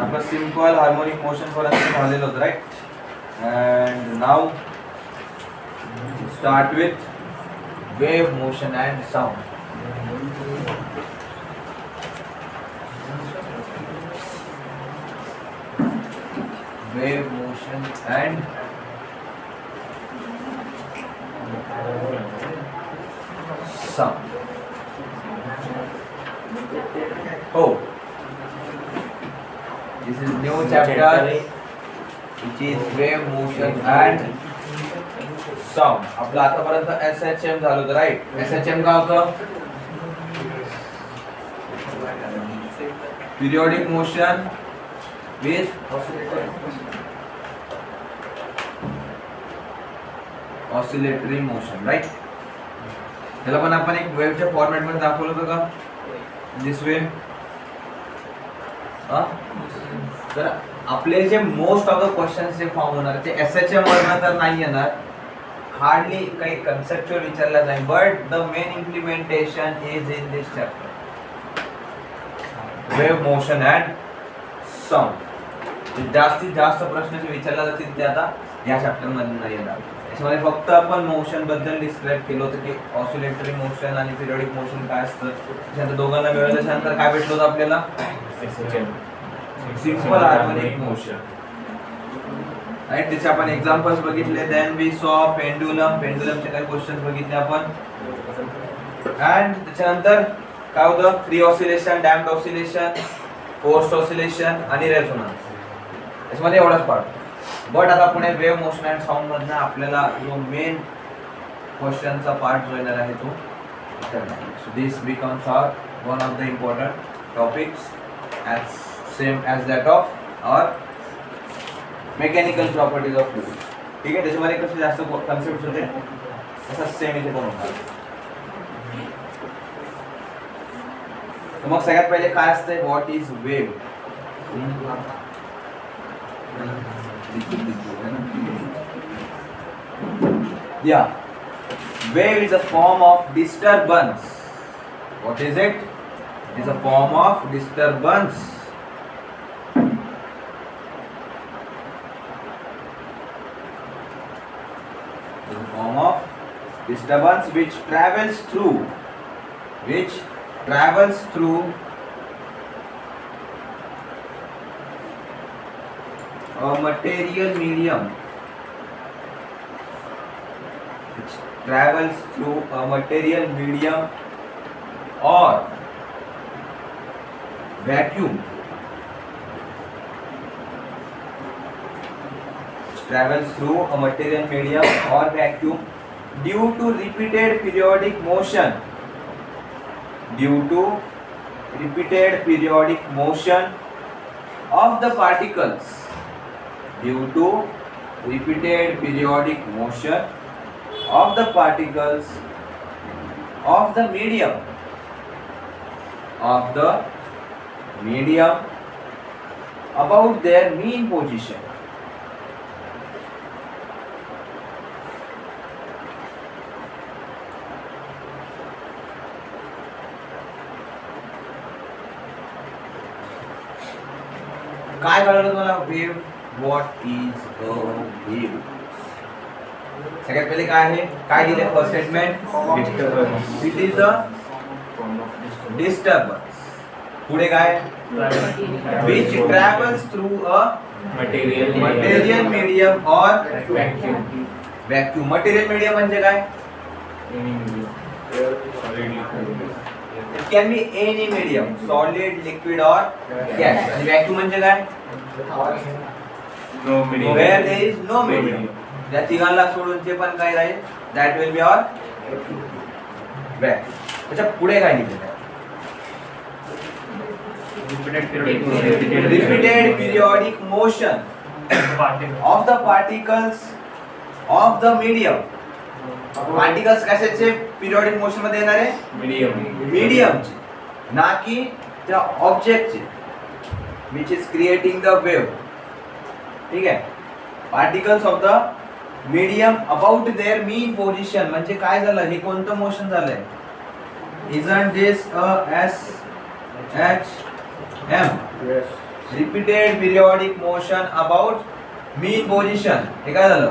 आपला simple harmonic motion पर्यंत झालेलं होतं, right. And now start with wave motion and sound. Wave motion and sound. Oh, this is new chapter which is wave motion and sound. आपलं आतापर्यंत SHM झालं होतं, right. SHM काय होतं? Periodic motion with oscillatory motion, right? त्याला पण आपण एक वेव्हच्या फॉर्मॅट मध्ये दाखवलं होतं का, दिस वे. तर आपले जे मोस्ट ऑफ द क्वेश्चन्स जे फॉर्म होणार ते SHM वरनं तर नाही येणार, हार्डली काही कन्सेप्च्युअल विचारला जाईल, but the main implementation is in this chapter, wave motion and sound. जास्तीत जास्त प्रश्न जे विचारले जातील ते आता या चॅप्टर मध्ये नाही येणार. त्याच्यामध्ये फक्त आपण मोशन बद्दल डिस्क्राइब केलं होतं की ऑसिलेटरी मोशन आणि पिरियडिक मोशन काय असतं. त्यानंतर दोघांना मिळालं, त्यानंतर काय भेटलं होतं आपल्याला, सिंपल हार्मोनिक मोशन, राईट. त्याचे आपण एक्झाम्पल्स बघितले. देन वी सॉ पेंडुलम, पेंडुलमचे काही क्वेश्चन्स बघितले आपण. अँड त्याच्यानंतर काय होतं, free oscillation, damped oscillation, forced oscillation आणि रेझोनन्स. त्याच्यामध्ये एवढाच पार्ट. बट आता पुढे वेव मोशन अँड साऊंड मधनं आपल्याला जो मेन क्वेश्चनचा पार्ट जो येणार आहे तो, so this becomes our one of the important topics as same as that of our mechanical properties of fluid. ठीक आहे. त्याच्यामध्ये कसे जास्त कन्सेप्ट होते तसा सेम इथे पण होणार. मग सगळ्यात पहिले काय असते, what is wave. Yeah, wave is a form of disturbance. What is it? It is a form of disturbance. It is a form of disturbance which travels through a material medium, which travels through a material medium or vacuum, which travels through a material medium or vacuum due to repeated periodic motion, of the particles, due to repeated periodic motion of the particles of the medium about their mean position. काय कळलं तुम्हाला wave, what is a wave. सगळ्यात पहिले काय आहे, काय दिले first statement, disturbance. It is a disturbance. पुढे काय, which travels through a material medium or vacuum. Material medium म्हणजे काय, it can be any medium, solid, liquid or gas. आणि vacuum म्हणजे काय, where there is no medium. त्या तिघांना सोडून जे पण काय राहील that will be our vacuum. त्याच्या पुढे काय लिहिलेलं आहे, repeated periodic motion of the particles of the medium. Particles कशाचे पिरियडिक मोशन मध्ये येणार आहे, मीडियमचे, ना की त्या ऑब्जेक्टचे, which is creating the wave. ठीक आहे. Particles of the medium about their mean position म्हणजे काय झालं, हे कोणतं मोशन झालंय, Isn't this a SHM? Yes. Repeated periodic motion about mean position. हे काय झालं?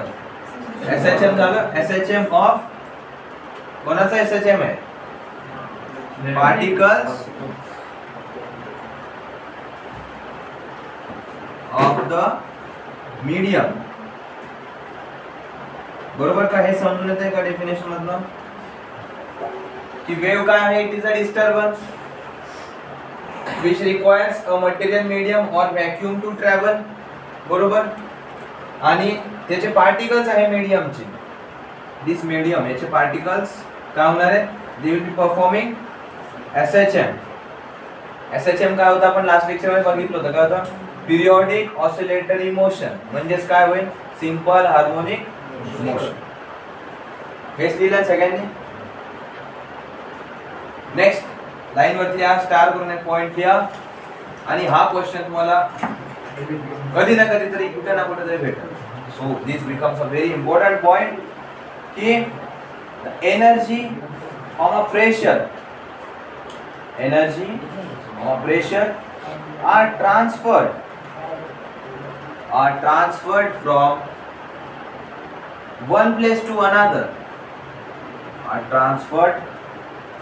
SHM झालं. SHM of कोणाचा SHM आहे? Particles of the medium. बरोबर का? हे समजून येते का डेफिनेशन मधनं? की वेव्ह काय आहे? It is a disturbance which requires a material medium or vacuum to travel. बरोबर? आणि त्याचे पार्टिकल्स आहे मीडियमचे. दिस मीडियम याचे पार्टिकल्स काय होणार आहे? They will be performing SHM. SHM काय होतं? आपण लास्ट लेक्चर मध्ये बघितलं होतं. काय होतं? Periodic oscillatory motion. म्हणजेच काय होईल? Simple harmonic motion. हेच लिहिलं सगळ्यांनी. नेक्स्ट लाइन वरती या स्टार करून एक पॉइंट लिहा. आणि हा क्वेश्चन तुम्हाला कधी ना कधीतरी कुठे ना कुठे तरी भेटेल. So this becomes a very important point की energy on a pressure are transferred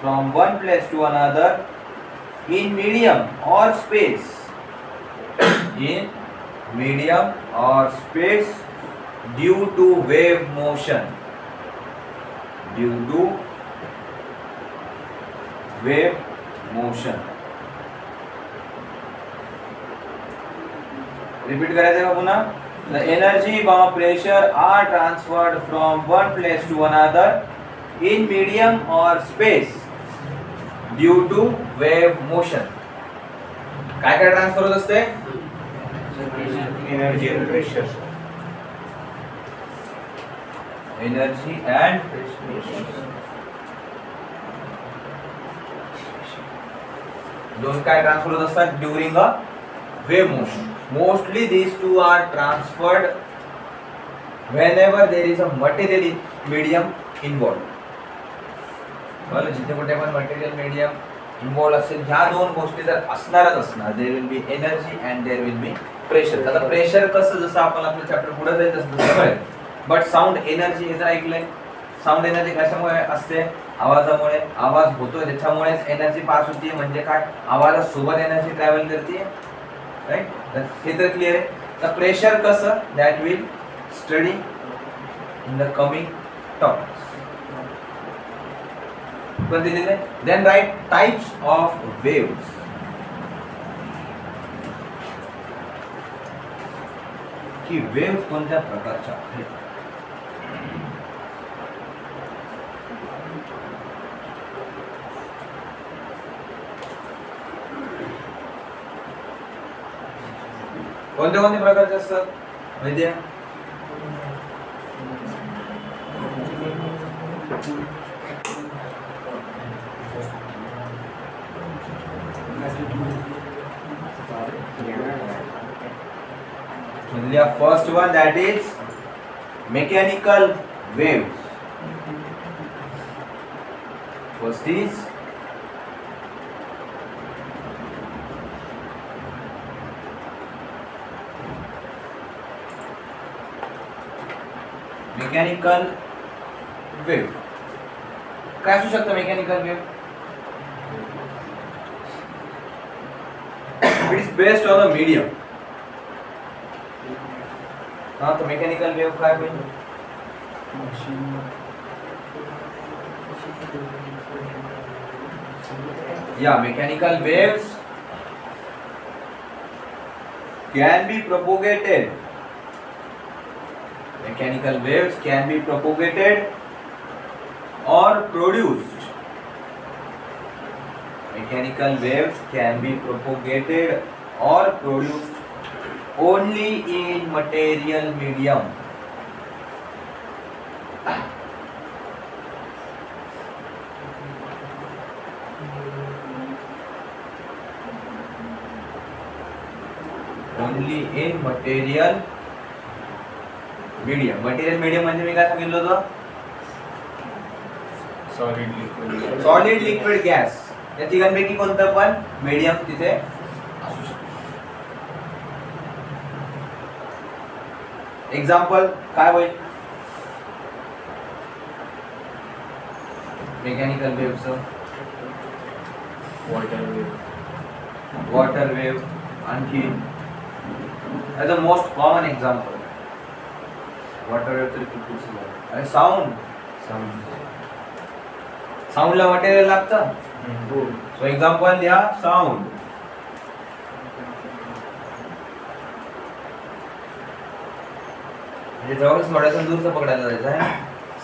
from one place to another. In medium or space. Due to wave motion. Repeat करायचं का पुन्हा? The energy by pressure are transferred from one place to another in medium or space due to wave motion. काय काय transfer होत असते? Energy and pressure. Energy and दोन काय transfer होत असतात during a wave motion. Mostly these two are transferred whenever there is a material medium involved. बरं, जिथे कुठे पण मटेरियल मीडियम इन्व्हॉल्व असेल ह्या दोन गोष्टी जर असणारच असणार, there will be energy and there will be pressure. आता प्रेशर कसं, जसं आपण आपलं चॅप्टर पुढे जाईल तसं कळेल. बट साऊंड एनर्जी हे जर ऐकलंय, साऊंड एनर्जी कशामुळे असते? आवाजामुळे. आवाज होतोय त्याच्यामुळेच एनर्जी पास होते. म्हणजे काय? आवाजासोबत एनर्जी ट्रॅव्हल करते. राइट? हे तर क्लियर आहे. तर प्रेशर कसं, that will study in the coming topics. पण दिलेले then right types of waves. की वेव्स कोणत्या प्रकारच्या आहेत? कोणत्या कोणत्या प्रकारचे असतात माहिती आहे? First one that is mechanical waves. First is mechanical wave. काय असू शकतं mechanical wave? It is based on a medium. हाँ, तो mechanical wave काय होईल? Yeah, mechanical waves can be propagated. Mechanical waves can be propagated or produced. Mechanical waves can be propagated or produced only in material medium. Only in material medium. Material medium म्हणजे मी काय सांगितलं होतं? Solid liquid. Solid liquid gas या तिघांपैकी कोणतं पण medium तिथे असू शकतं. एक्झाम्पल काय होईल मेकॅनिकल वेव्हचं? Water wave. आणखी as a most common example water wave तरी खूप आणि साऊंड. साऊंडला मटेरियल लागतं. सो एक्झाम्पल लिहा साऊंड. म्हणजे जवळच थोड्यासा दूरचं पकडायला जायचं आहे.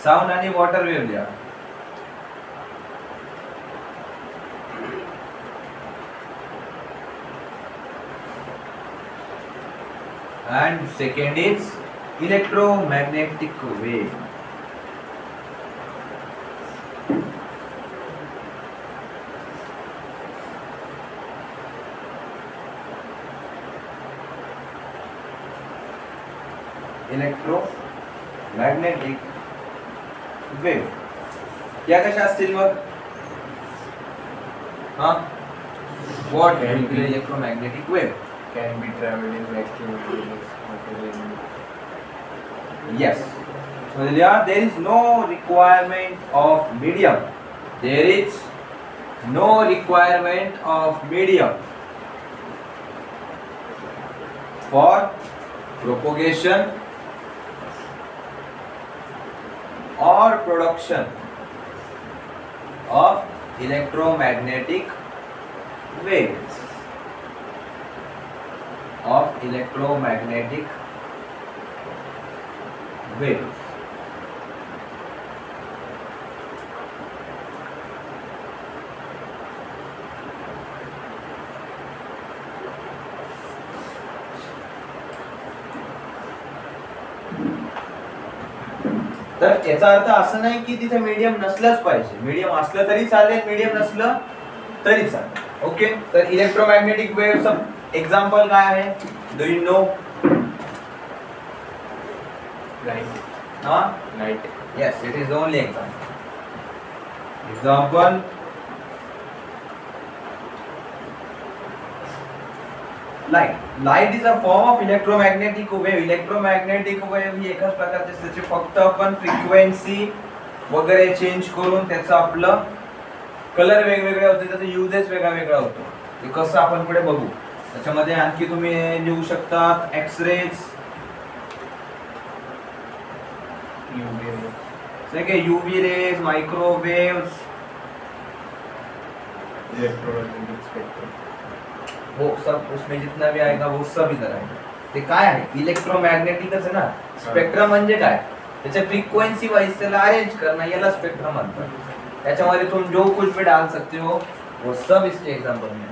साऊंड आणि वॉटर वेव्ह लिहा. And second is electromagnetic wave. Electromagnetic wave. क्या कशा असतील मग? हाँ? What will be electromagnetic wave? Can be traveled in vacuum material. Yes. So there is no requirement of medium. There is no requirement of medium for propagation or production of electromagnetic waves. Of electromagnetic waves. तर याचा अर्थ असं नाही की तिथे medium नसलंच पाहिजे. Medium असलं तरी चालेल, मीडियम नसलं तरी चालेल. ओके. तर इलेक्ट्रोमॅग्नेटिक वेव्हचं एक्झाम्पल काय आहे? Do you know? Light. Huh? Light. Yes, it is the only example. Example. Light. Light is a form of electromagnetic wave. Electromagnetic wave ही एकाच प्रकारची त्याची फक्त आपण फ्रिक्वेन्सी वगैरे चेंज करून त्याचा आपलं कलर वेगवेगळे होते, त्याचा युजेस वेगळा वेगळा होतो. ते कसं आपण पुढे बघू. त्याच्यामध्ये आणखी तुम्ही लिहू शकता X rays, UV rays, microwaves, electromagnetic spectrum. वो सब उसमें जितना भी आएगा वो सब इधर आएगा. ते काय आहे? इलेक्ट्रोमॅग्नेटिकच आहे ना. स्पेक्ट्रम म्हणजे काय? त्याच्या फ्रीक्वेंसी वाइज त्याला अरेंज करना, याला स्पेक्ट्रम म्हणतात. त्याच्यामध्ये तुम जो कुछ भी डाल सकते हो वो सब इसके एग्जांपल में.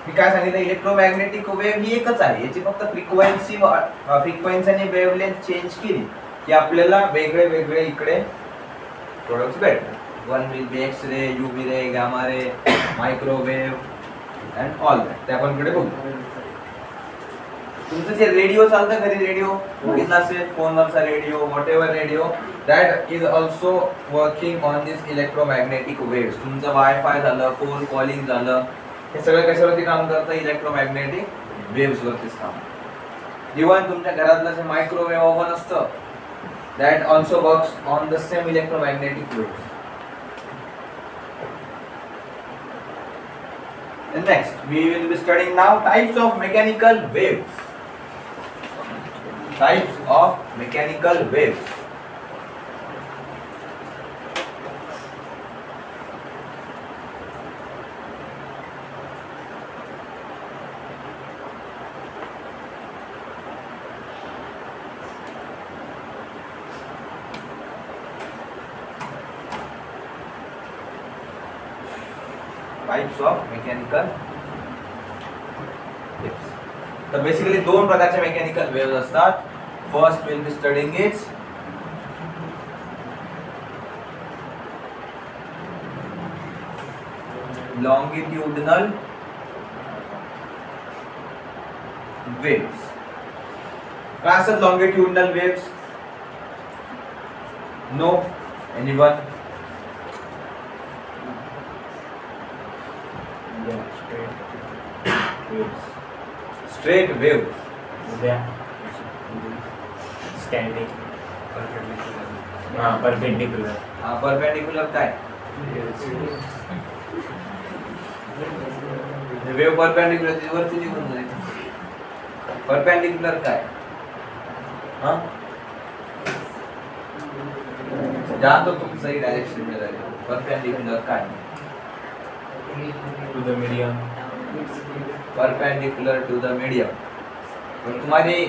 मी काय सांगितलं? इलेक्ट्रोमॅग्नेटिक वेव्ह ही एकच आहे. याची फक्त फ्रीक्वेन्सी आणि वेव्हलेंथ चेंज केली की आपल्याला वेगळे वेगळे इकडे प्रोडक्ट्स भेटतात. One will be X ray, UV ray, gamma ray, microwave and all that. ते आपण पुढे बघू. तुमचं जे रेडिओ चालतं घरी, रेडिओ बघितला असेल, फोनवरचा radio, whatever radio, that is also working on this electromagnetic waves. तुमचं वायफाय झालं, फोन कॉलिंग झालं, हे सगळं कशावरती काम करतं? इलेक्ट्रोमॅग्नेटिक वेव्स वरतीच काम. इव्हन तुमच्या घरातलं जे मायक्रोवेव्ह ओव्हन असतं, that also works on the same electromagnetic waves. And next we will be studying now types of mechanical waves. Types of mechanical waves. Types of mechanical waves. तर basically दोन प्रकारचे mechanical waves असतात. First will be studying it's longitudinal waves. काय असतात longitudinal waves? No anyone? Straight waves. Standing perpendicular. Perpendicular काय? Wave perpendicular वरती निघून जाईल. परपेंडिक्युलर काय? हाँ जहाँ तो तुम सही डायरेक्शन में रहे हो. परपेंडिक्युलर काय? To the medium. Perpendicular to the medium. तो तुम्हारी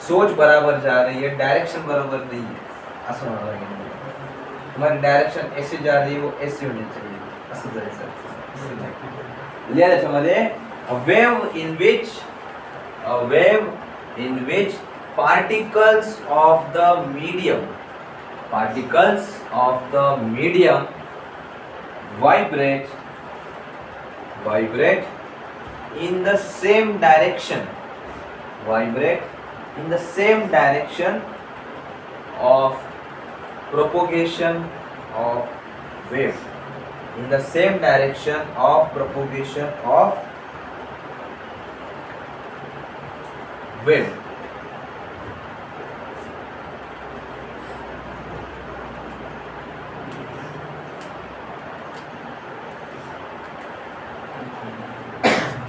सोच बराबर जा रही है, डायरेक्शन बराबर नहीं है असं म्हणावं लागेल. तुम्हारी डायरेक्शन ऐसे जा रही है, वो ऐसे होनी चाहिए. असं जायचं. लिहा त्याच्यामध्ये a wave in which particles of the medium vibrate in the same direction of propagation of wave. In the same direction of propagation of wave.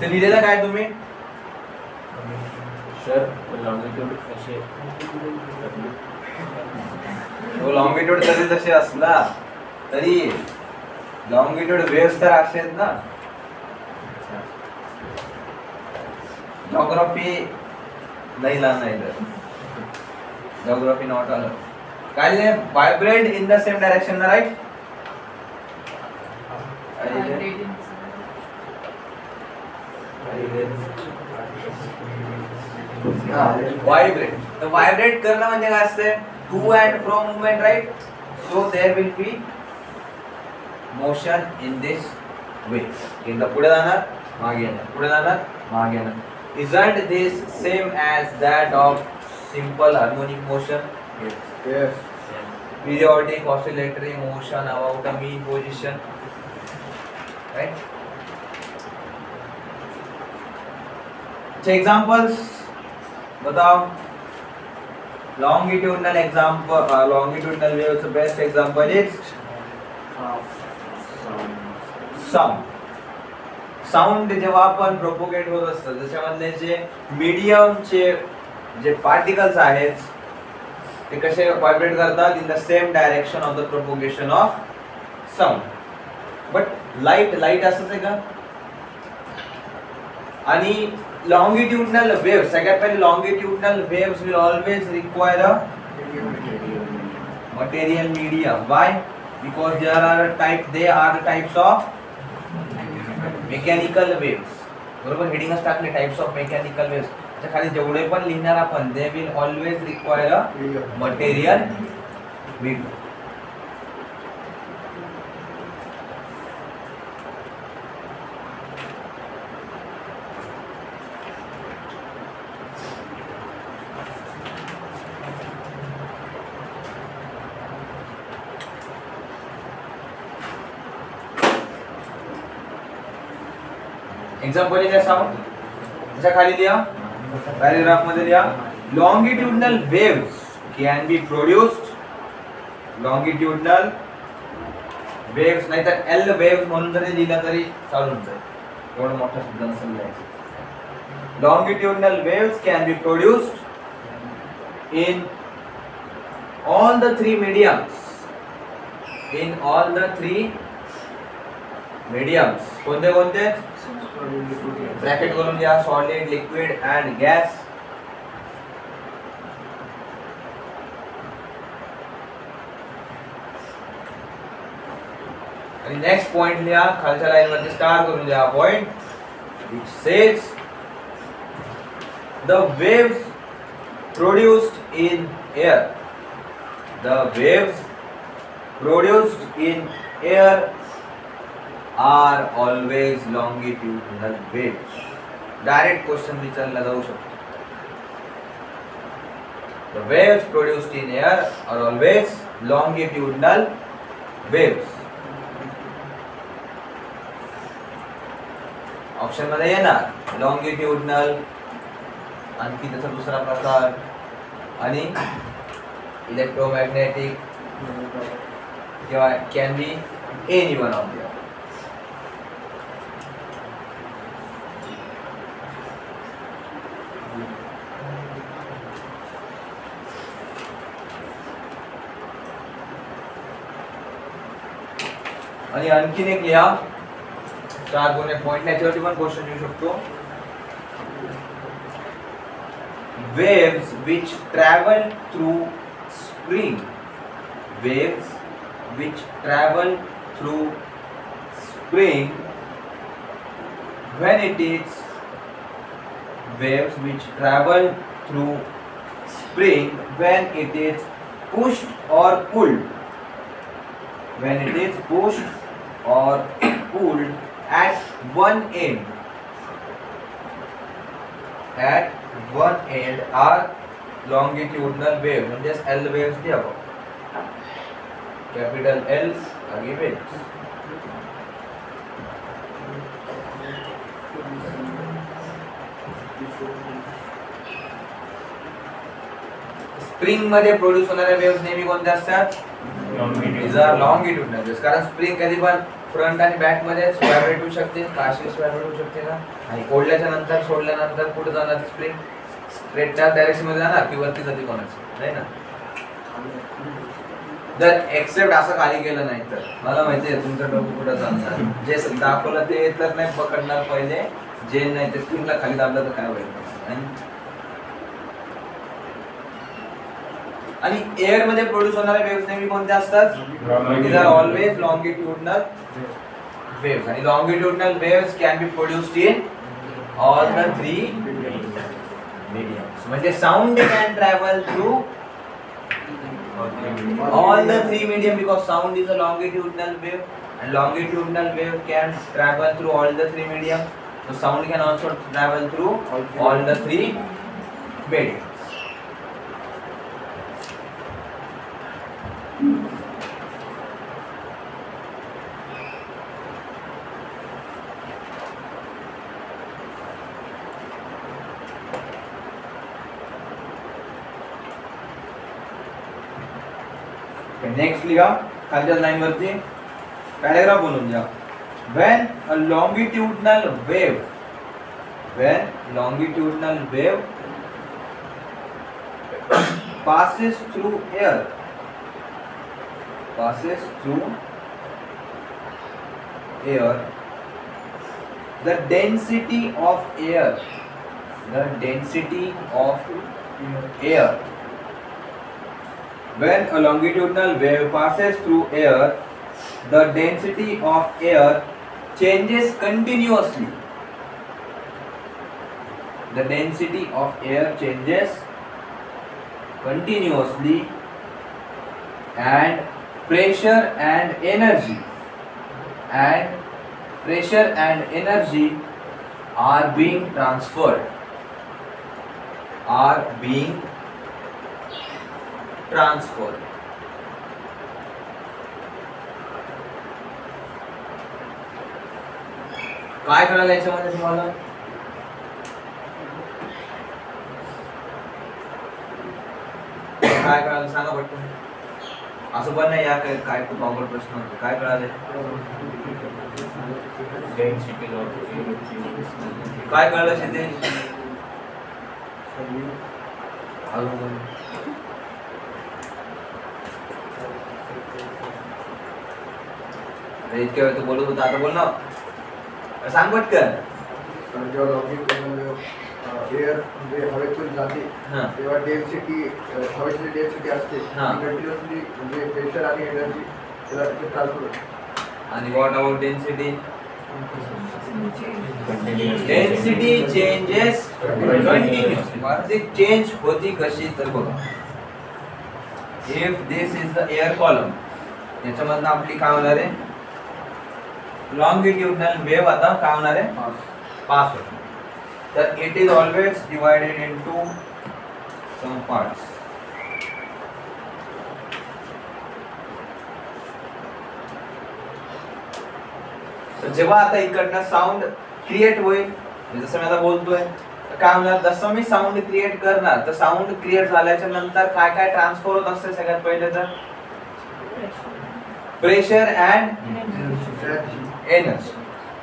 ते लिहिलेलं काय तुम्ही? सर लॉंगिट्यूड असे लॉंगिट्यूड तरी जसे असला तरी लॉंगिट्यूड वेव्स तर असेल ना. जॉग्राफी नहीं लाना इधर. Geography not allowed. काय लिहिले? Vibrate in the same direction, right? Vibrate. तर वाइब्रेट करणं म्हणजे काय असते? To and fro movement, right? So there will be motion in this way. एकदा पुढे जाणार, मागे येणार, पुढे जाणार, मागे येणार. Isn't this same as that of simple harmonic motion? Yes. Periodic oscillatory motion about a mean position, right? Examples बताओ. Longitudinal example, longitudinal waves. The best example is sound. Sound जेव्हा आपण प्रोपोगेट होत असतं त्याच्यामधले जे मीडियमचे जे पार्टिकल्स आहेत ते कसे vibrate करतात in the same direction of the propagation of sound. But light असंच आहे का? आणि लॉंगिट्युडनल वेव्स, सगळ्यात पहिले longitudinal waves will always require a material medium. Why? Because they are types of mechanical waves. बरोबर, हेडिंगच टाकले टाइप्स ऑफ मेकॅनिकल वेव्स. त्याच्या खाली जेवढे पण लिहिणार आपण they will always require a material medium. Example आहे साऊंड. त्याच्या खाली लिहा, पॅराग्राफ मध्ये लिहा, longitudinal waves can be produced. Longitudinal waves नाहीतर एल वेव्स म्हणून जरी लिहिला तरी चालून जाईल. एवढा मोठा शब्द नसेल लिहायचा. Longitudinal waves can be produced in all the three mediums. कोणते कोणते? ब्रॅकेट करून लिहा, सॉलिड, लिक्विड अँड गॅस. आणि नेक्स्ट पॉइंट लिहा, खालच्या लाईन मध्ये स्टार करून लिहा point which says the waves produced in air are always longitudinal waves. Direct question विचारला जाऊ शकतो. The waves produced in air are always longitudinal waves. Option मध्ये येणार लॉंगिट्युडनल, आणखी त्याचा दुसरा प्रकार, आणि इलेक्ट्रोमॅग्नेटिक, किंवा can be any one of them. आणि आणखीन एक लिहा 4 गुणे पॉइंट, याच्यावरती पण क्वेश्चन येऊ शकतो. Waves which travel through spring, waves which travel through spring when it is, waves which travel through spring when it is pushed or pulled, when it is pushed or pulled at one end, at one end are longitudinal wave, म्हणजे L waves दिया हुआ, capital L आगे waves. Spring मध्ये produce होणाऱ्या waves नेहमी कोणत्या असतात? These are longitudinal waves. कारण स्प्रिंग कधी पण फ्रंट आणि बॅक मध्ये व्हायब्रेट होऊ शकते, काशी व्हायब्रेट होऊ शकते ना, आणि ओढल्याच्या नंतर सोडल्यानंतर कुठे जाणार स्प्रिंग? स्ट्रेटच्या डायरेक्शन मध्ये जाणार की वरती जाते कोणाची, नाही ना. जर एक्सेप्ट असं खाली केलं नाही तर मला माहिती आहे तुमचं डोकं कुठं जाणार. जे दाखवलं ते तर नाही पकडणार पहिले, जे नाही ते स्प्रिंगला खाली दाबलं तर काय होईल. आणि एअर मध्ये प्रोड्यूस होणाऱ्या वेव्स नेहमी कोणत्या असतात? These are always longitudinal waves. आणि longitudinal waves can be produced in all the three mediums. म्हणजे sound can travel through all the three medium because sound is a longitudinal wave, and longitudinal wave can travel through all the three medium. So sound can also travel through all the three medium. Next लिहा खालच्या line वरती paragraph बनवून घ्या. when a longitudinal wave passes through air, the density of air when a longitudinal wave passes through air, the density of air changes continuously. The density of air changes continuously, and pressure and energy are being transferred. काय कळलं याच्यामध्ये तुम्हाला? काय कळलं सांगा पटकन. असं पण नाही या काय खूप अवघड प्रश्न होते. काय कळाले? काय कळलं शेते? इतक्या वेळ तू बोलत होता, आता बोल ना, सांग पटकन. जेव्हा लॉंगिट्युडिनल एअर म्हणजे हवेतून जाते तेव्हा डेन्सिटी, हवेची डेन्सिटी असते कंटिन्युअसली, म्हणजे प्रेशर आणि एनर्जी त्याला ट्रान्सफर होते. आणि what about density? Density changes continuously. ती चेंज होती कशी तर बघा, if this is the air column, याच्यामधनं आपली काय होणार आहे? लॉंगिट्युडिनल वेव्ह आता काय होणार आहे? पास होणार. तर it is always divided into some parts. तर जेव्हा आता इकडनं साऊंड क्रिएट होईल. जसं मी आता बोलतोय काय होणार, जसं मी साऊंड क्रिएट करणार तर साऊंड क्रिएट झाल्याच्या नंतर काय काय ट्रान्सफर होत असते. सगळ्यात पहिले तर प्रेशर अँड एनर्जी.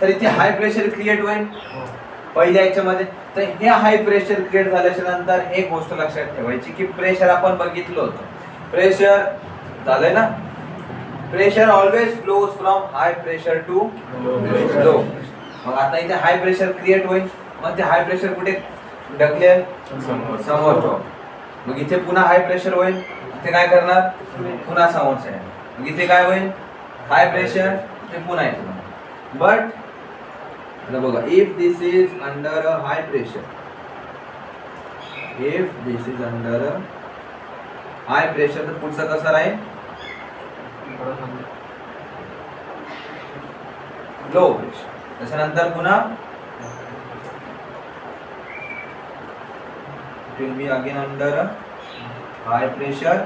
तर इथे हाय प्रेशर क्रिएट होईल पहिल्या याच्यामध्ये. तर हे हाय प्रेशर क्रिएट झाल्याच्या नंतर एक गोष्ट लक्षात ठेवायची की प्रेशर आपण बघितलं होतं. प्रेशर झालंय ना, pressure always flows from high pressure to low. मग आता इथे हाय प्रेशर क्रिएट होईल. मग ते हाय प्रेशर कुठे ढकलेल, समोर. मग इथे पुन्हा हाय प्रेशर होईल. इथे काय करणार, पुन्हा समोर साईड. मग इथे काय होईल, हाय प्रेशर ते पुन्हा येतो. बट आता बघा, if this is under a high pressure, if this is under a high pressure, तर पुढचा कसा राहील, लो प्रेशर. त्याच्यानंतर पुन्हा it will be again under a high pressure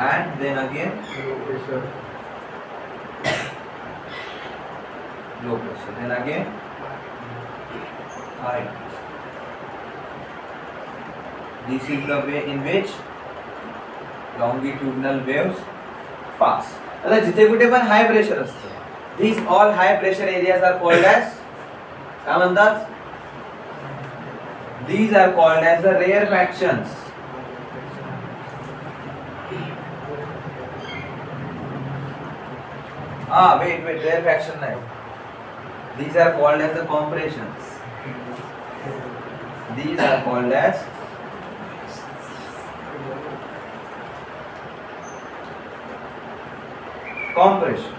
and then again low pressure, then again high pressure. This is the way in which longitudinal waves pass. आता जिथे कुठे पण high pressure असतं, these all high pressure areas are called as, काय म्हणतात, these are called as the rarefactions. Wait, rarefaction nahi. These are called as the compressions. These are called as compression.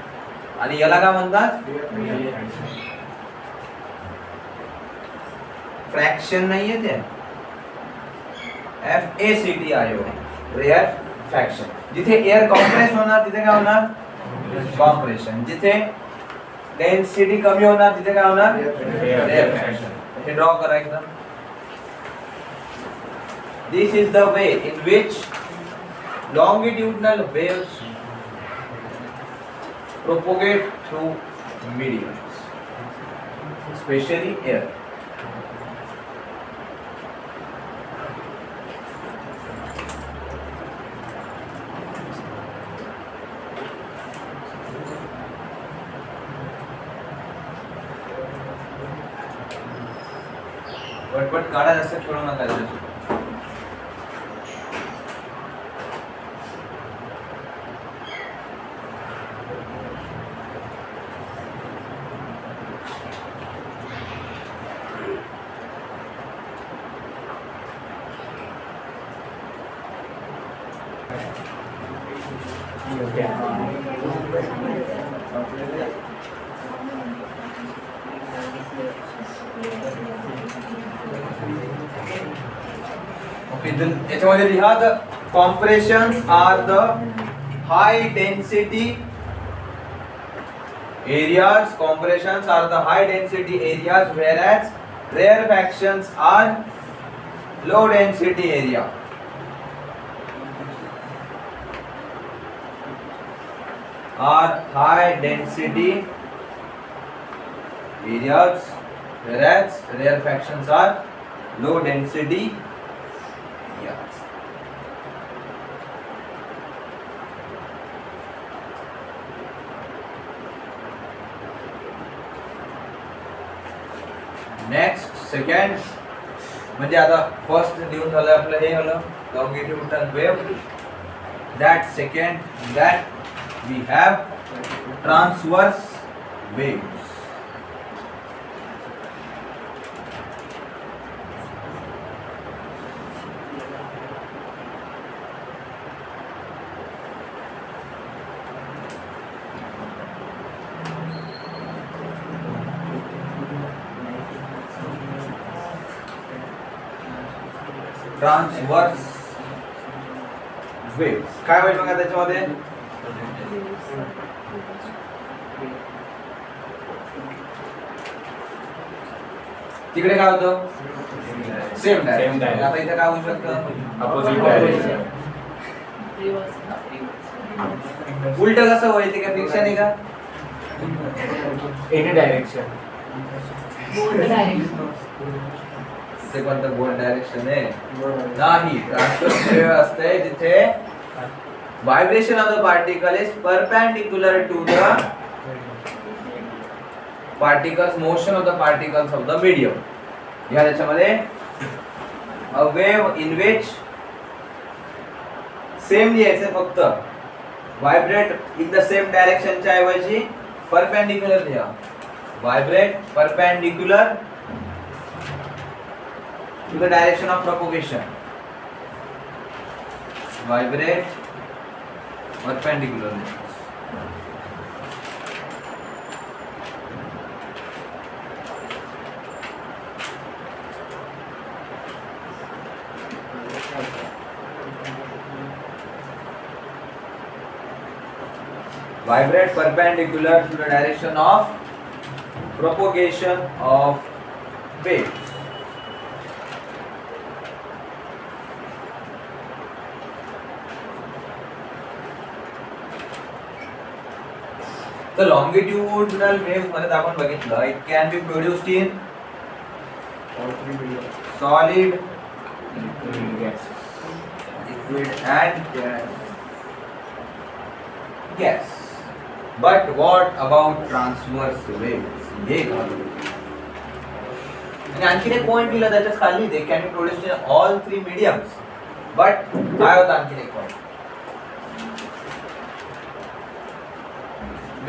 आणि याला काय म्हणतात, फ्रॅक्शन नाहीये ते, FACTION, rare fraction. जिथे air compress होणार तिथे काय होणार, कॉम्प्रेशन. जिथे डेन्सिटी कमी होणार तिथे काय होणार, रेअर फ्रॅक्शन. हे ड्रॉ करा एकदम. This is the way in which longitudinal waves propagate through mediums, especially air. पटपट काढा, जास्त खेळू नका. याच्यामध्ये लिहा, the compressions are the high density areas. Compressions are the high density areas, whereas rarefactions are low density area. Are high density areas, whereas rarefactions are low density areas. Next second म्हणजे आता first लिहून झालं आपलं, हे झालं longitudinal wave. That second that we have transverse waves. Transverse waves काय होईल बघा त्याच्यामध्ये, तिकडे काय होतं, सेम डायरेक्शन. आता इथे काय होऊ शकतं, अपोजिट डायरेक्शन. उलट कसं होईल, ते काय फिक्शन आहे का, एनी डायरेक्शन ते कोणतं बोल डायरेक्शन आहे नाही. ट्रान्सवर्स वेव्ह असते जिथे vibration of the particle is perpendicular to the particles motion of the particles of the medium. या त्याच्यामध्ये a wave in which same लिहायचं फक्त vibrate in the same direction च्या ऐवजी परपेंडिक्युलर लिहा. Vibrate perpendicular to the direction of propagation. Vibrate perpendicular. Vibrate perpendicular to the direction of propagation of waves. The longitudinal wave मध्ये आपण बघितलं it can be produced in solid, liquid and gas. But what about transverse waves? हे आणि आणखी एक point दिला त्याच्याच खाली they can be produced in all three mediums. But काय होता आणखी एक point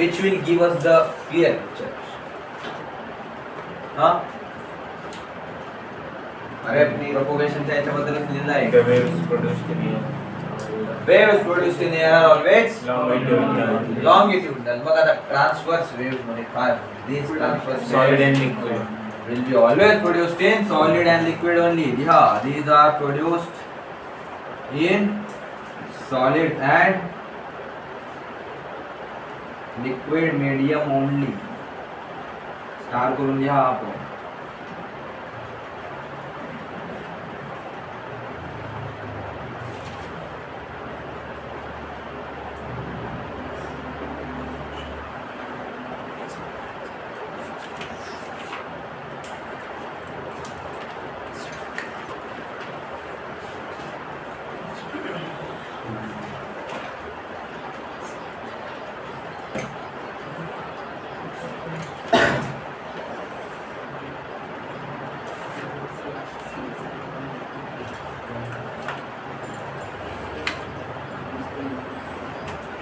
which will give us the clear picture. अरे प्रोपगेशनच्या याच्याबद्दलच लिहिलं आहे. The waves produced in air. Waves produced in air are always longitudinal. longitudinal. मग आता ट्रान्सवर्स वेव्ह मध्ये काय होईल? These transverse Solid waves and liquid. will be always produced in solid and liquid only. Yeah, these are produced in solid and liquid medium only. Star करून लिहा आपण.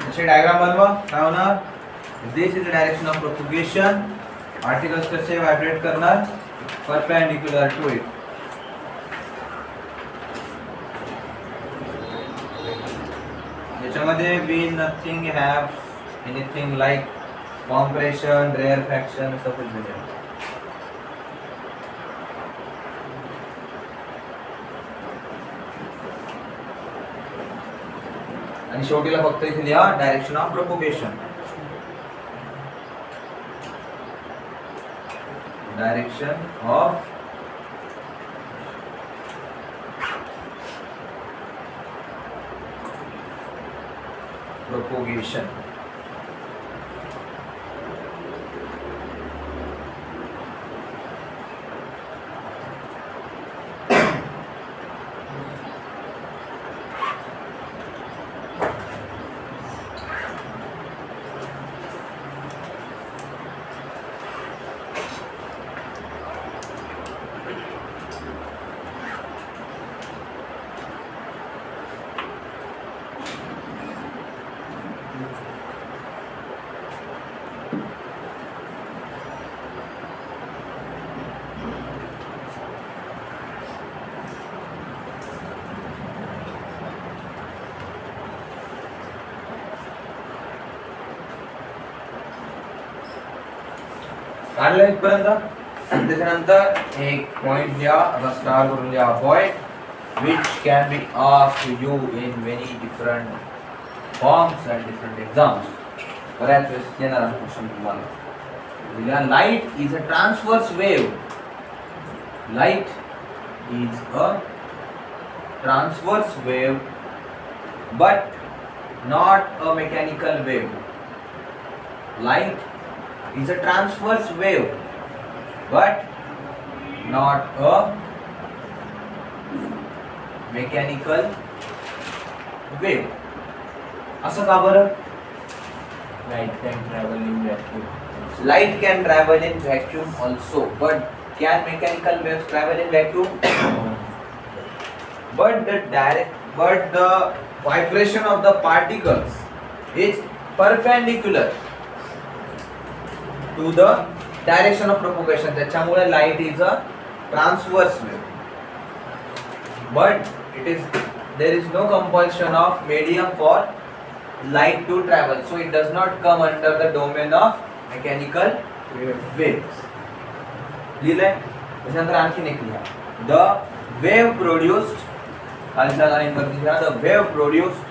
असे diagram बनवा. काय होणार? This is the direction of propagation. Particles कसे vibrate करणार? Perpendicular to it. याच्यामध्ये we nothing have anything like compression, rarefaction असं कुछ नाही. आणि शेवटीला फक्त इथे लिहा direction of propagation. Direction of propagation. काढलं इथपर्यंत. त्याच्यानंतर एक पॉइंट लिहा. आता स्टार करून लिहा point which can be asked to you in many different forms and different exams. बऱ्याच वेळेस येणार आहे क्वेश्चन तुम्हाला. Light is a transverse wave. Light is a transverse wave but not a mechanical wave. Light is a transverse wave, but not a mechanical wave. असं का बरं? Light can travel in vacuum. Light can travel in vacuum also, but can mechanical waves travel in vacuum? But the vibration of the particles is perpendicular to the direction of propagation. त्याच्यामुळे light is a transverse wave. But there is no compulsion of medium for light to travel, so it does not come under the domain of mechanical waves. लिहिलंय. त्याच्यानंतर आणखीन एक लिहा. The wave produced, खालच्या line वरती लिहा, the wave produced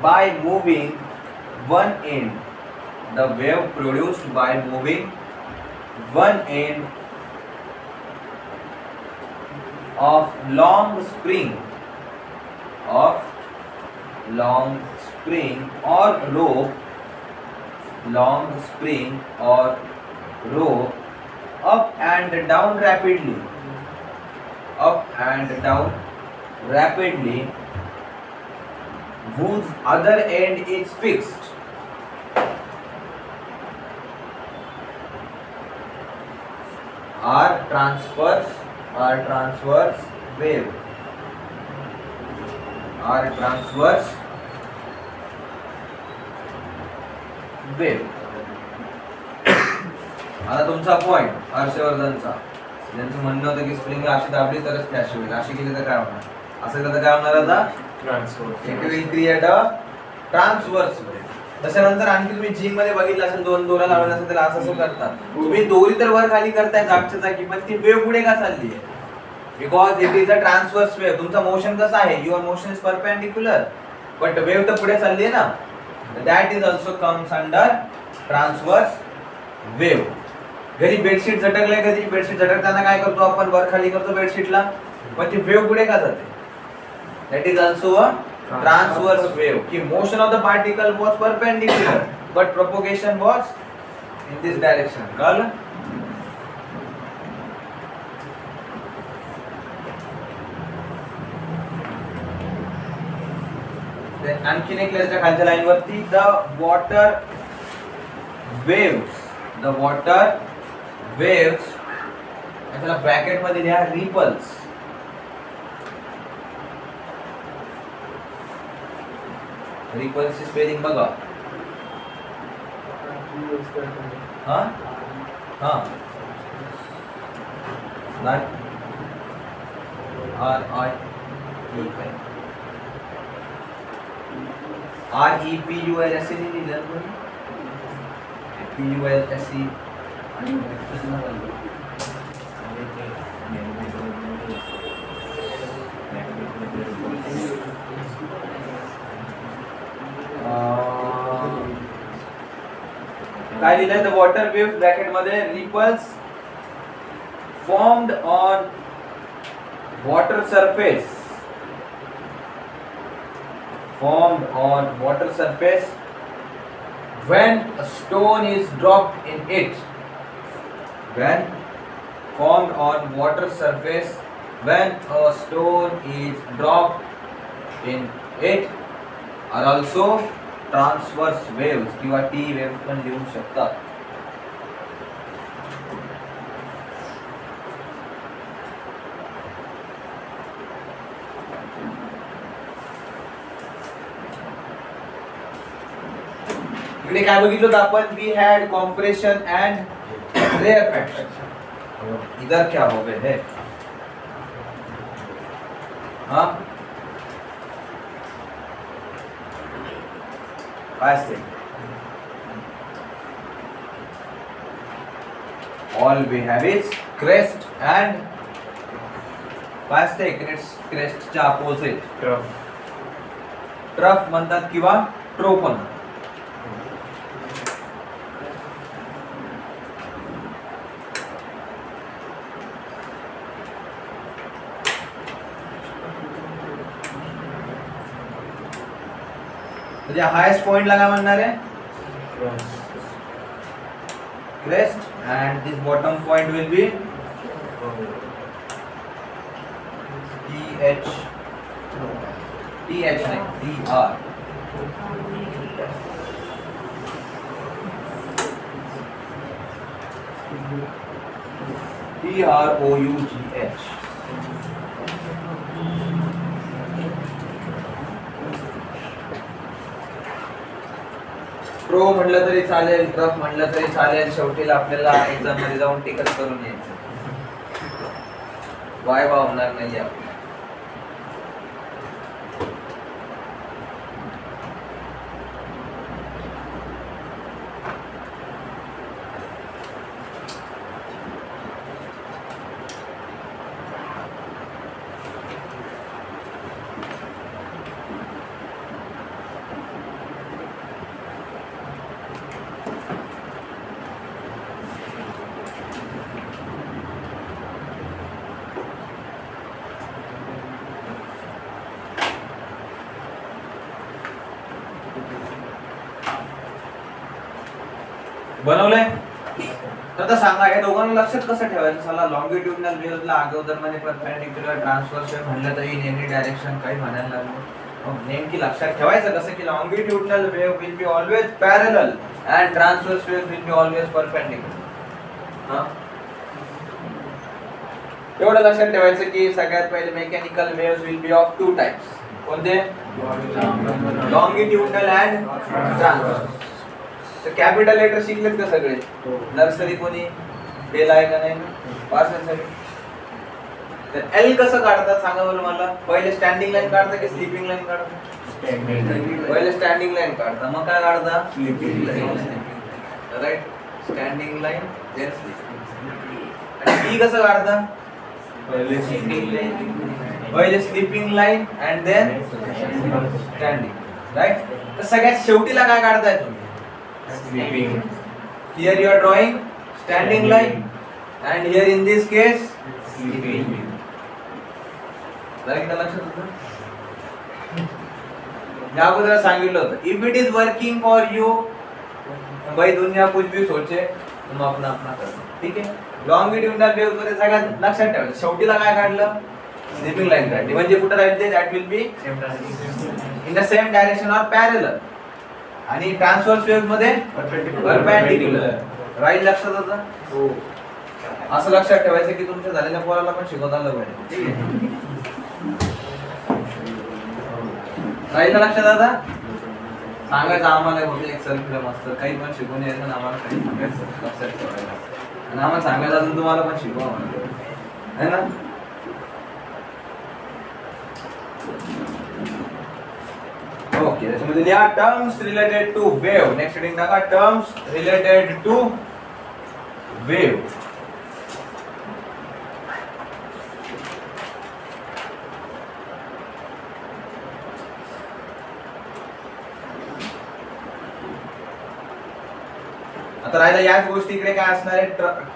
by moving one end, the wave produced by moving one end of long spring or rope, up and down rapidly, whose other end is fixed, are transverse wave. आता तुमचा point हर्षवर्धनचा, ज्यांचं म्हणणं होतं की spring अशी दाबली तरच flash होईल, अशी केली तर काय होणार, असं केलं तर काय होणार? आता it will create a transverse wave. त्याच्यानंतर आणखी तुम्ही जिम मध्ये बघितलं असेल, दोन दोरा लावल्या असेल त्याला असं करतात. तुम्ही दोरी तर वर खाली करताय जागच्या जागी, पण ती वेव्ह पुढे का चालली आहे? Because it is a transverse wave. तुमचा मोशन कसा आहे? Your motion is perpendicular, but wave तर पुढे चालली आहे ना, that is also comes under transverse wave. घरी बेडशीट झटकले, कधी बेडशीट झटकताना काय करतो आपण? वर खाली करतो बेडशीटला, पण ती वेव्ह पुढे का जाते? That is also a transverse wave. कि motion of the particle was perpendicular but propagation was in this direction. कळलं? Then आणखीन एक लिहायचं खालच्या लाईन वरती, the water waves याला ब्रॅकेट मध्ये लिहा ripples. रिपल्स ची स्पेलिंग बघा. हां हां नाही, REPUL ऐसे नहीं लिहिलं, PUL ऐसी काय लिहिलंय? द वॉटर वेव्ह ब्रॅकेट मध्ये ripples formed on water surface when a stone is dropped in it. When formed on water surface when a stone is dropped in it are also transverse waves किंवा T waves पण लिहू शकतात. इकडे काय बघितलं होतं आपण? We had compression and rarefaction. इधर क्या हो गए है? हाँ all we have is crest and crest च्या opposite ट्रफ म्हणतात किंवा ट्रो पण. हाईएस्ट पॉइंट लगा म्हणणार आहे crest, and this bottom point will be TH नहीं TR. TROUGH. प्रो म्हटलं तरी चालेल, टफ म्हटलं तरी चालेल, शेवटीला आपल्याला एक्झाम मध्ये जाऊन टिकट करून यायचं. वायवा होणार नाही आपल्याला. बनवलंय तर आता सांगा या दोघांना लक्षात कसं ठेवायचं. चला लॉंगिट्युडिनल वेव्हला अगोदर मध्ये परपेंडिक्युलर ट्रान्सव्हर्स वेव्ह म्हणलं तर इन एनी डायरेक्शन काही म्हणायला लागलो. नेमकी लक्षात ठेवायचं कसं की longitudinal wave will be always parallel and transverse wave will be always perpendicular. एवढं लक्षात ठेवायचं की सगळ्यात पहिले mechanical waves will be of two types. कोणते? Longitudinal and transverse. तर कॅपिटल लेटर शिकलेत का सगळे? नर्सरी कोणी बेल आहे का नाही? पास आहे सगळे. तर एल कसं काढतात सांगा बरं मला. पहिले स्टँडिंग लाईन काढता की स्लीपिंग लाईन काढता? पहिले स्टँडिंग लाईन काढता, मग काय काढता? Sleeping line. Right, standing line then sleeping. आणि ई कसं काढता? पहिले sleeping line and then standing. Right. तर सगळ्यात शेवटीला काय काढताय तुम्ही? Sleeping. Here you are drawing standing line, and here in this case sleeping. लक्षात होतं? या अगोदर सांगितलं होतं if it is working for you भाई दुनिया कुछ भी सोचे तुम अपना अपना करो. ठीक आहे. लॉंगिट्युडिनल वेव्ह मध्ये सगळ्यात लक्षात ठेवायचं शेवटीला काय काढलं? स्लीपिंग लाईन काढली. म्हणजे कुठे राहील ते? That will be in the same direction or parallel. आणि ट्रान्सव्हर्स वेव्ह मध्ये परपेंडिक्युलर राईट. लक्षात होतं? हो. असं लक्षात ठेवायचं की तुमच्या झालेल्या पोराला पण शिकवता आलं पाहिजे. राईट. लक्षात आता सांगायचं आम्हाला होते एक सर्व फिल्म असतं काही पण शिकवून यायचं आणि आम्हाला काही सांगायचं लक्षात ठेवायचं आणि आम्हाला सांगायचं अजून तुम्हाला पण शिकवा है ना. ओके, त्याच्यामध्ये लिहा terms related to wave. Next heading टाका टर्म्स रिलेटेड टू वेव्ह. आता राहिला याच गोष्टी इकडे काय असणार आहे?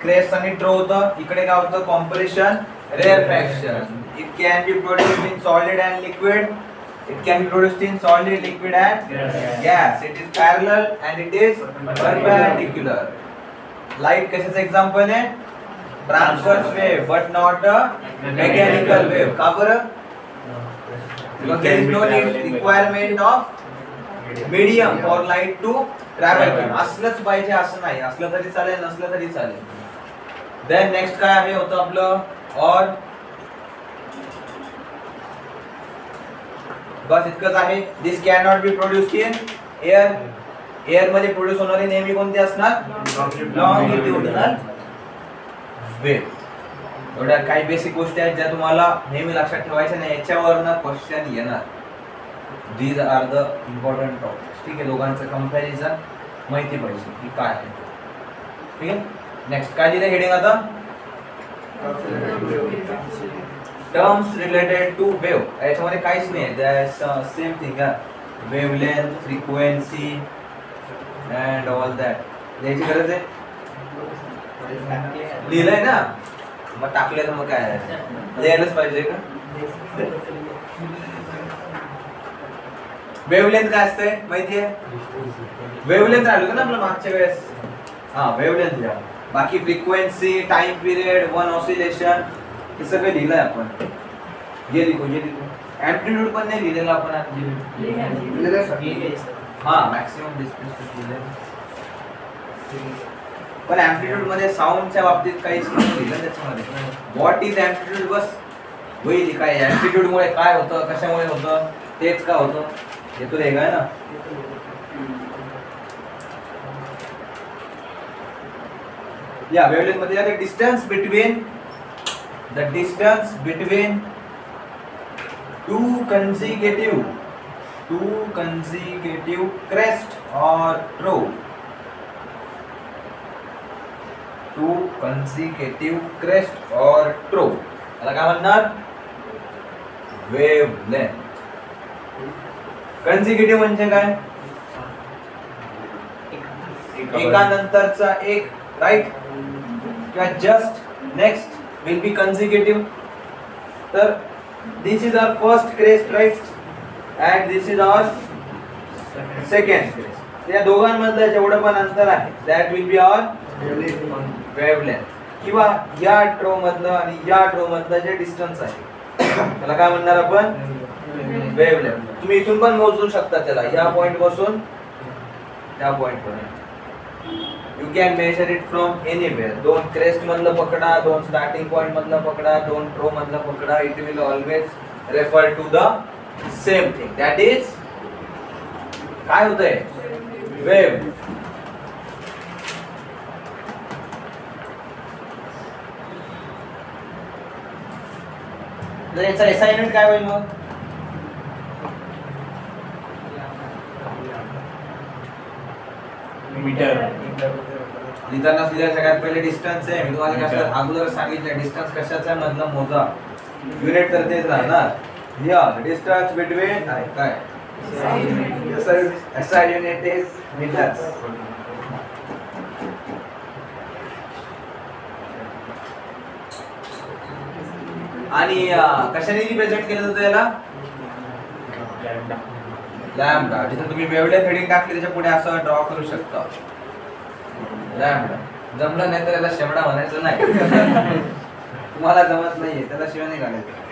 क्रेस्ट आणि ट्रो होतं. इकडे काय होतं? Compression rarefaction. It can be produced in solid and liquid. It can be produced in solid, liquid and gas. It is parallel and it is perpendicular. Light कशाचं example आहे? Transverse wave but not a mechanical wave. का बरं? Because there is no requirement of medium for light to travel. असलंच पाहिजे असं नाही. असलं तरी चालेल, नसलं तरी चालेल. Then next काय आहे होतं आपलं? और बस इतकंच आहे. This can not be produced in air. Air मध्ये प्रोड्यूस होणारी नेहमी कोणती असणार? लॉंगिट्युडिनल वेव्ह. एवढ्या काही बेसिक गोष्टी आहेत ज्या तुम्हाला नेहमी लक्षात ठेवायच्या नाही. याच्यावरनं क्वेश्चन येणार. These are the important topics. ठीक आहे. दोघांचं कंपॅरिझन माहिती पाहिजे की काय आहे. ठीक आहे. नेक्स्ट काय दिलं हेडिंग आता? Terms related to wave. याच्यामध्ये काहीच नाही. Same thing wavelength, frequency and all that याची गरज आहे. लिहिलंय ना मग टाकले तर मग काय लिहायलाच पाहिजे का? वेव्हलेंथ काय असते माहितीये? वेव्हलेंथ राहिलो ना आपलं मागच्या वेळेस. वेवलेंथ लिहा. बाकी frequency, time period, one oscillation हे सगळं लिहिलंय आपण. ये लिखो. एम्प्लीट्यूड पण नाही लिहिलेलं आपण मॅक्सिमम डिस्टन्स लिहिलेलं. पण एम्प्लीट्यूड मध्ये साऊंडच्या बाबतीत काहीच नाही लिहिलं त्याच्यामध्ये. व्हॉट इज एम्प्लीट्यूड बस वही लिखा है. एम्प्लीट्यूड मुळे काय होतं, कशामुळे होतं, तेच का होतं हे तो लिहिलं आहे ना. या वेवलेंथ मध्ये the distance between two consecutive crest or trough. Two consecutive crest or trough याला काय म्हणणार, वेवलेंथ. कन्सिक्युटिव्ह म्हणजे काय, एकानंतरचा एक, राईट, किंवा just next will be consecutive. तर this is our first crest, right, and this is our second crest. या दोघांमधलं जेवढं पण अंतर आहे that will be our wavelength. किंवा या ट्रो मधलं आणि या ट्रो मधलं जे डिस्टन्स आहे त्याला काय म्हणणार आपण, वेवलेंथ. तुम्ही इथून पण मोजू शकता त्याला, या पॉइंट पासून त्या पॉइंट पर्यंत. You can measure it from anywhere. दोन क्रेस्ट मधलं पकडा, दोन स्टार्टिंग पॉइंट मधलं पकडा, दोन ट्रो मधलं पकडा, it will always refer to the same thing. That is काय होतंय, वेव. तर याचा असाइनमेंट काय होईल मग, मीटर. लिहिताना सुद्धा सगळ्यात पहिले डिस्टन्स आहे. मी तुम्हाला कसं अगोदर सांगितलं, डिस्टन्स कशाचा मधलं मोजा, युनिट तर तेच राहणार. या डिस्टन्स बिटवीन काय SI युनिट इज मीटर्स. आणि कशाने रिप्रेझेंट केलं जातं याला, लॅम्बडा. जिथे तुम्ही वेवलेंथ हेडिंग टाकली त्याच्या पुढे असं ड्रॉ करू शकता, लॅम्बडा. जमलं नाही तर याला शेवडा म्हणायचं नाही. तुम्हाला जमत नाहीये त्याला शिवाय नाही घालायचं.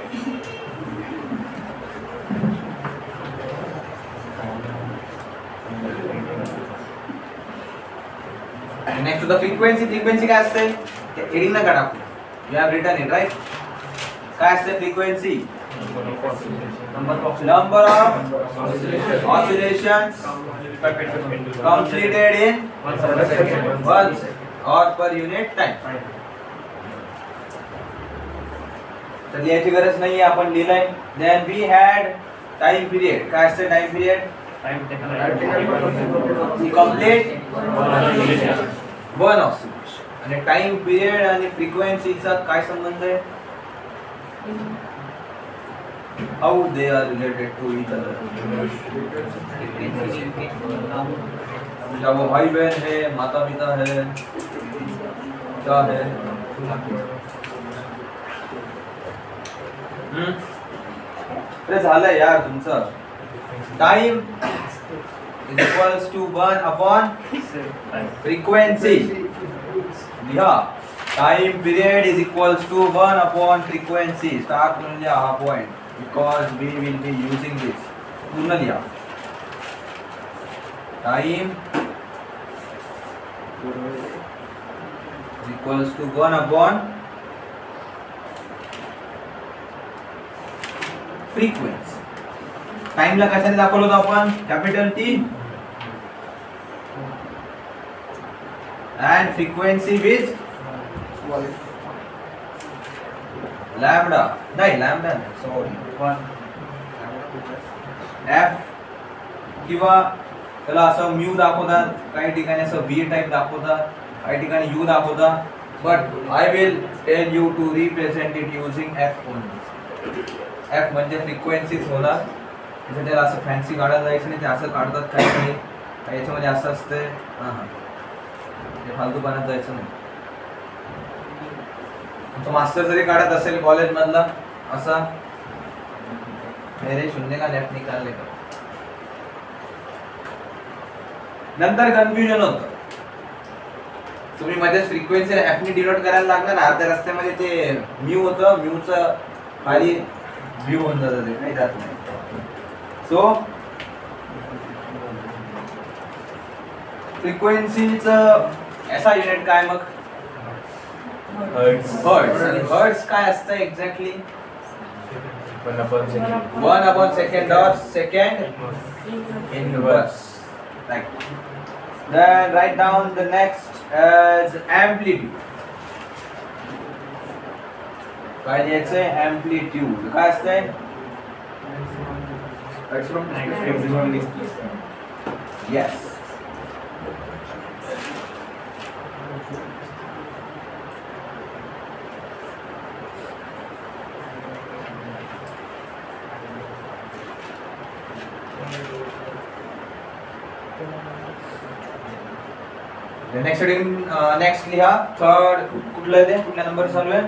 Next to the frequency. Frequency काय असते, हेडिंग नका टाकू, you have written it, right. काय असते frequency, number of oscillations completed in 1 second or per unit time. तर लिहायची गरज नाहीये, आपण लिहिलंय. then we had time period. काय असते time period, complete one oscillation. आणि टाइम पिरियड आणि फ्रिक्वेन्सीचा काय संबंध आहे, how they are related to each other. क्या वो भाई बहन है, माता पिता है, क्या है, ते झालं यार तुमचं. Time is equals to 1 upon frequency. लिहा, time period is equals to 1 upon frequency. Start करून लिहा हा point, because we will be using this. पूर्ण लिहा. Time is equals to 1 upon frequency. Time ला कशाने दाखवलं होतं आपण, capital T, and frequency with lambda. नाही लॅम्बडा नाही, सॉरी, F. किंवा त्याला असं म्यू दाखवतात, काही ठिकाणी असं V टाइप दाखवतात, काही ठिकाणी U दाखवतात. But I will tell you to represent it using F only. F म्हणजे फ्रिक्वेन्सीज होणार. तिथे त्याला असं फॅन्सी काढायला जायचं नाही, ते असं काढतात काही काही, याच्यामध्ये असं असते. ते फालतूपणात जायचं नाही. तो मास्टर जरी काढत असेल कॉलेज मधला असा, मेरे शून्य का लेफ्ट निकालने का, नंतर कन्फ्युजन होतं. तुम्ही मध्येच फ्रिक्वेन्सी एफ ने डिनोट करायला लागणार, अर्ध्या रस्त्यामध्ये ते म्यू होतं, म्यूचं खाली व्ह्यू होऊन जातं, ते काही जात नाही. सो फ्रिक्वेन्सीचं ऐसा युनिट काय मग? हर्ट्स. हर्ट्स. आणि हर्ट्स काय असतं exactly? 1/second. 1/second or second inverse. Right. Then write down the next as amplitude. काय लिहायचंय? amplitude. काय असतंय? maximum Yes. Next heading next लिहा. थर्ड कुठलं आहे ते? कुठल्या नंबर चालू आहे?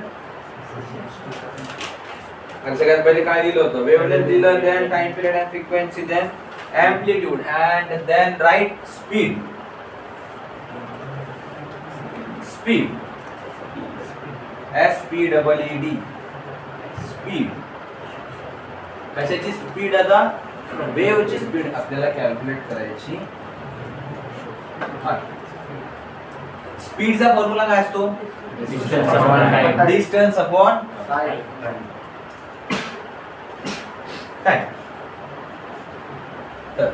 आणि सगळ्यात पहिले काय लिहिलं होतं? वेव्हलेंथ दिलं, then time period and frequency, then amplitude and then write speed. Speed. SPEED. Speed. कशाची स्पीड? आता वेव्हची स्पीड आपल्याला कॅल्क्युलेट करायची. स्पीडचा फॉर्म्युला काय असतो? Distance upon time. तर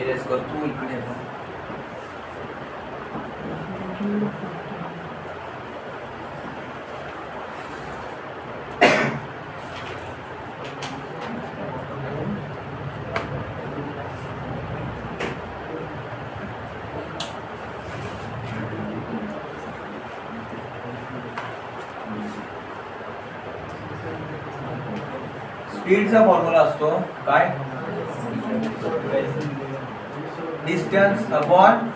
इरेज करतो इकडे. स्पीडचा फॉर्म्युला असतो काय? Distance upon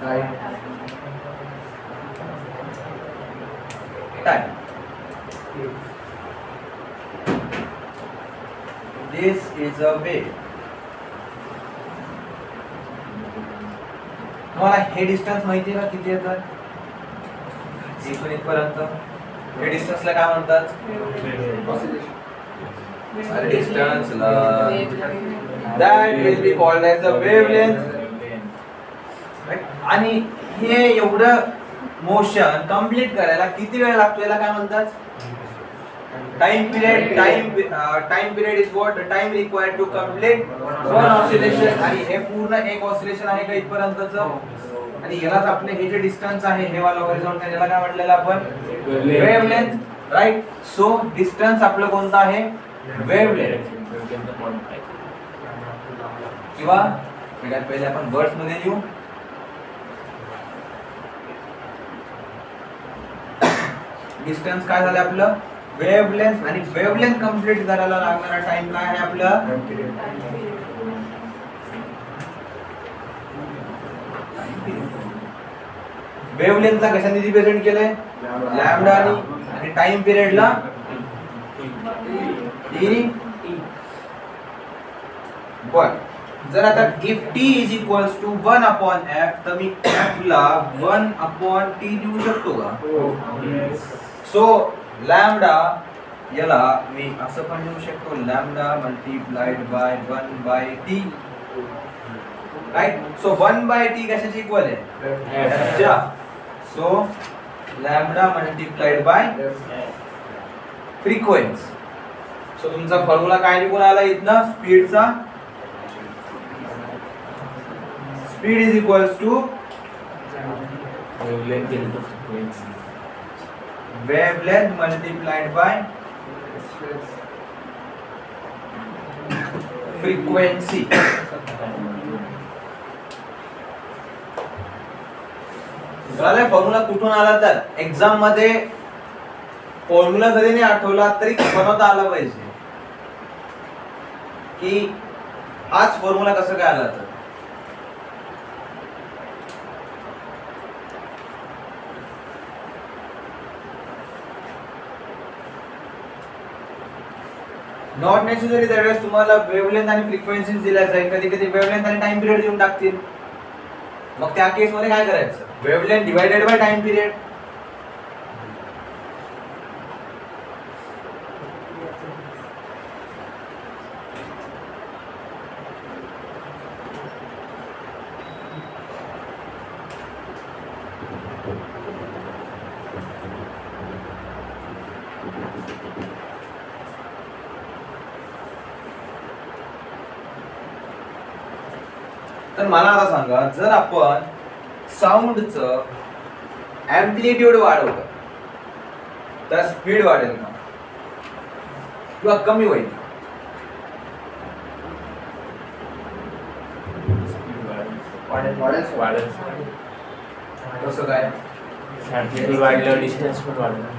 time. This is a wave. तुम्हाला हे डिस्टन्स माहिती आहे का किती येतात? इथून इथपर्यंत हे डिस्टन्सला काय म्हणतात? Distance that will be called as the wavelength. Right? आणि हे एवढं मोशन कंप्लीट करायला किती वेळ लागतो याला काय म्हणतात? Time period. Time period is what? Time required to complete one oscillation. आणि हे पूर्ण एक ऑसिलेशन आहे का इथपर्यंतचं? आणि यालाच आपले हे जे डिस्टन्स आहे हे वाला हॉरिझॉन्टल, याला काय म्हटलेलं आपण? वेव्हलेंथ. राईट. सो डिस्टन्स आपलं कोणतं आहे? वेव्हलेंथ. किंवा सगळ्यात पहिले आपण वर्ड्स मध्ये लिहू. डिस्टन्स काय झालं आपलं? वेव्हलेंथ. आणि वेव्हलेंथ कंप्लीट करायला लागणारा टाइम काय आहे आपला? वेव्हलेंथला कशाने रिप्रेझेंट केलंय? लॅम्डा. आणि टाइम पिरियडला वन. जर आता if t is equals to 1/f, तर मी f ला 1/t लिहू शकतो का? सो लॅम्डा याला मी असं पण लिहू शकतो, lambda multiplied by 1/t. Right. So 1/t कशाची इक्वल आहे? f च्या. So lambda multiplied by frequency. So तुमचा फॉर्म्युला काय निघून आला इथनं? स्पीडचा. Speed is equals to wavelength multiplied by frequency. Formula कुठून आला? तर एक्झाम मध्ये फॉर्म्युला जरी नाही आठवला तरी बनवता आला पाहिजे की हाच फॉर्म्युला कसं काय आला. तर नॉट नेसेसरी त्यावेळेस तुम्हाला वेव्हलेंथ आणि फ्रिक्वेन्सी दिल्या जाईल. कधी कधी वेव्हलेंथ आणि टाइम पिरियड देऊन टाकतील. मग त्या केस मध्ये काय करायचं? Wavelength divided by time period. तर मला आता सांगा, जर आपण साऊंडचं एम्प्लिट्यूड वाढवलं तर स्पीड वाढेल का किंवा कमी होईल? कसं काय? एम्प्लिट्यूड वाढल्यावर डिस्टन्स पण वाढणार.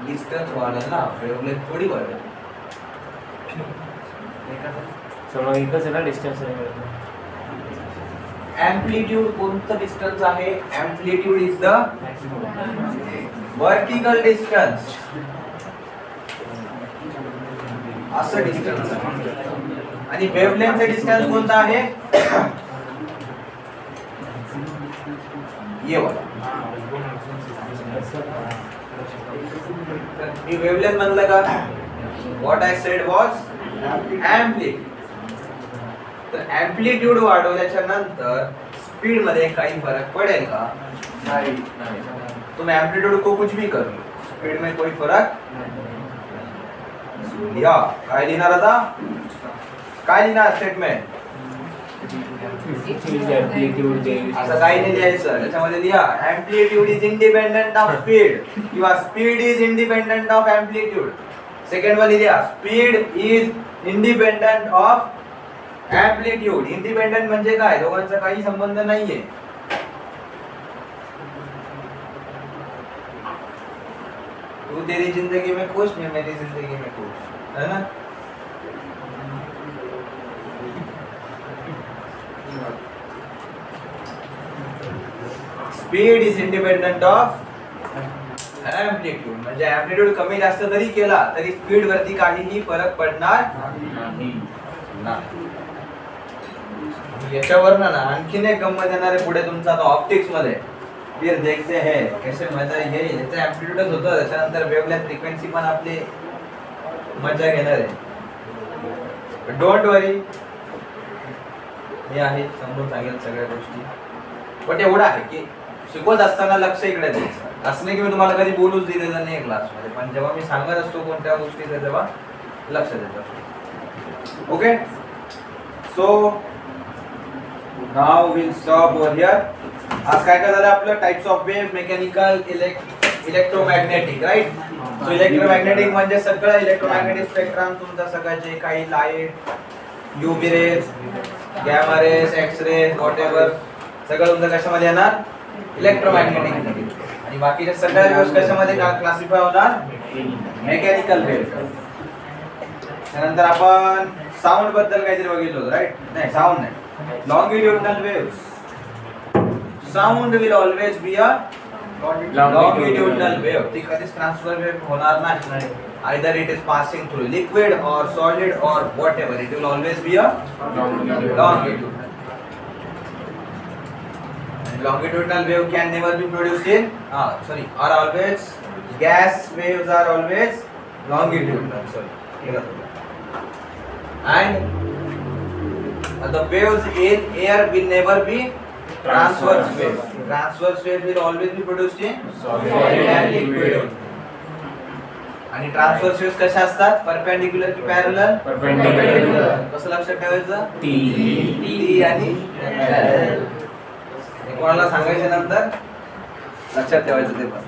डिस्टन्स वाढेल ना, वेवलेंथ थोडी वाढेल. समजा एकच आहे ना डिस्टन्स. एम्प्लिट्यूड कोणतं डिस्टन्स आहे? Amplitude is the vertical distance. असं डिस्टन्स. आणि वेवलेंथचा डिस्टन्स कोणता आहे? ये वाला. मी वेवलेंथ म्हणलं का? What I said was amplitude. तर एम्प्लिट्यूड वाढवल्याच्या नंतर स्पीड मध्ये काही फरक पडेल का? नहीं. तुम एम्प्लीट्यूड को कुछ भी कर लो, स्पीड में कोई फरक लिया. काय लिहिणार आता? काय लिहिणार स्टेटमेंट? असं काही नाही लिहायचं. त्याच्यामध्ये लिहा amplitude is independent of speed किंवा speed is independent of amplitude. Second वाली लिहा speed is independent of amplitude. Independent म्हणजे काय? दोघांचा काही संबंध नाहीये. तू तेरी जिंदगी में खुश, मैं मेरी जिंदगी में खुश, है ना? Speed is independent of amplitude. म्हणजे एम्प्लिट्यूड कमी जास्त जरी केला तरी स्पीड वरती काहीही फरक पडणार नाही. याच्यावर ना आणखीन एक गंमत येणार आहे पुढे तुमचा आता ऑप्टिक्स मध्ये. फिर देखते हैं कैसे मजा येईल. याचा एम्प्लिट्यूडच होतं, त्याच्यानंतर वेवलेंथ फ्रिक्वेन्सी पण आपली मजा घेणार आहे. डोंट वरी, मी आहे समजून सांगेल सगळ्या गोष्टी. पण एवढं आहे की शिकवत असताना लक्ष इकडे द्यायचं. असं नाही की मी तुम्हाला कधी बोलूच दिलेलं नाही क्लासमध्ये, पण जेव्हा मी सांगत असतो कोणत्या गोष्टीचं तेव्हा लक्ष देतो. Okay, so now will stop over here. आज काय काय झालं आपलं? Types of wave, mechanical, electromagnetic, right? So electromagnetic म्हणजे सगळं इलेक्ट्रोमॅग्नेटिक स्पेक्ट्रम, तुमचा सगळं जे काही light, UV rays, gamma rays, X rays, whatever सगळं तुमचं कशामध्ये येणार? इलेक्ट्रोमॅग्नेटिक मध्ये. आणि बाकीच्या सगळ्या वेव्स कशामध्ये क्लासिफाय होणार? Mechanical wave. त्यानंतर आपण साऊंड बद्दल काहीतरी बघितलं होतं, राईट? नाही, साऊंड नाही, longitudinal waves. Sound will always be a longitudinal wave. ती कधीच ट्रान्सफर वेव्ह होणार नाही. Either it is passing through liquid or solid or whatever, it will always be a longitudinal. Longitudinal wave can never be produced in are always gas waves are always longitudinal. Sorry. And the waves in air will never be transverse waves. Transverse waves will always be produced in solid and liquid. आणि transverse waves कशा असतात? Perpendicular की parallel? Perpendicular. कसं लक्षात ठेवायचं? T आणि parallel. कोणाला सांगायचं नंतर लक्षात ठेवायचं ते पण.